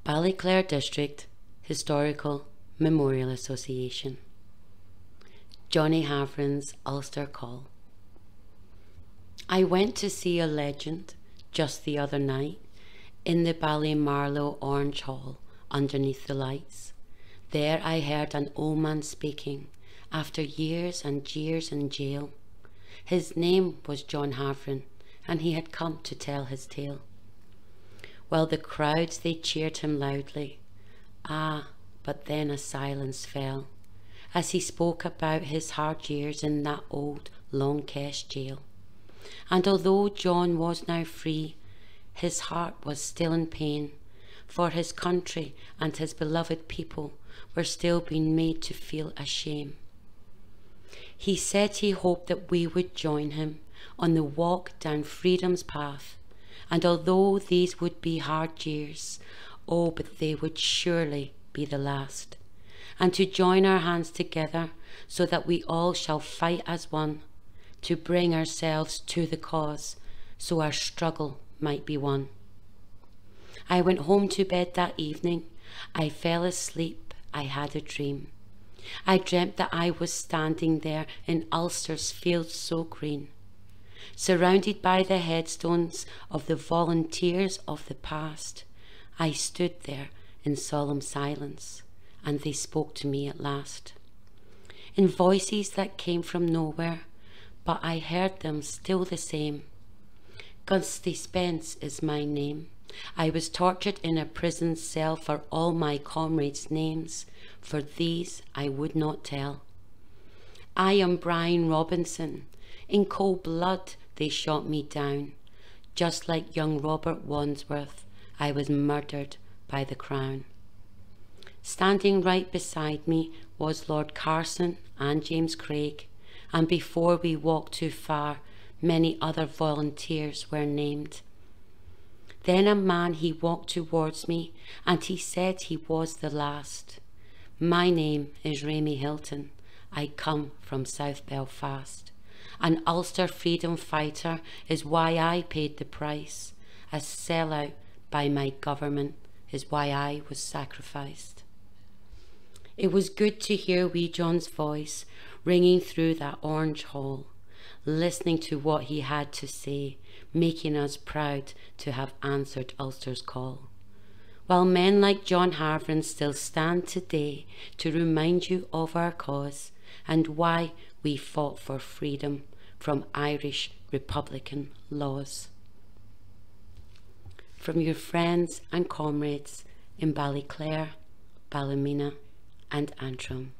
Ballyclare District Historical Memorial Association. Johnny Haverons, Ulster Call. I went to see a legend just the other night in the Ballymalow Orange Hall underneath the lights. There I heard an old man speaking after years and years in jail. His name was John Haveron, and he had come to tell his tale. Well, the crowds, they cheered him loudly. But then a silence fell as he spoke about his hard years in that old long-kesh jail. And although John was now free, his heart was still in pain, for his country and his beloved people were still being made to feel ashamed. He said he hoped that we would join him on the walk down freedom's path, and although these would be hard years, but they would surely be the last, and to join our hands together so that we all shall fight as one, to bring ourselves to the cause so our struggle might be won. I went home to bed that evening. I fell asleep. I had a dream. I dreamt that I was standing there in Ulster's fields so green, surrounded by the headstones of the volunteers of the past. I stood there in solemn silence, and they spoke to me at last, in voices that came from nowhere, but I heard them still the same. Gusty Spence is my name. I was tortured in a prison cell for all my comrades' names, for these I would not tell. I am Brian Robinson. In cold blood they shot me down. Just like young Robert Wandsworth, I was murdered by the Crown. Standing right beside me was Lord Carson and James Craig, and before we walked too far, many other volunteers were named. Then a man, he walked towards me, and he said he was the last. My name is Remy Hilton. I come from South Belfast. An Ulster freedom fighter is why I paid the price. A sellout by my government is why I was sacrificed. It was good to hear wee John's voice ringing through that orange hall, listening to what he had to say, making us proud to have answered Ulster's call. While men like John Haverons still stand today to remind you of our cause and why we fought for freedom from Irish Republican laws. From your friends and comrades in Ballyclare, Ballymena and Antrim.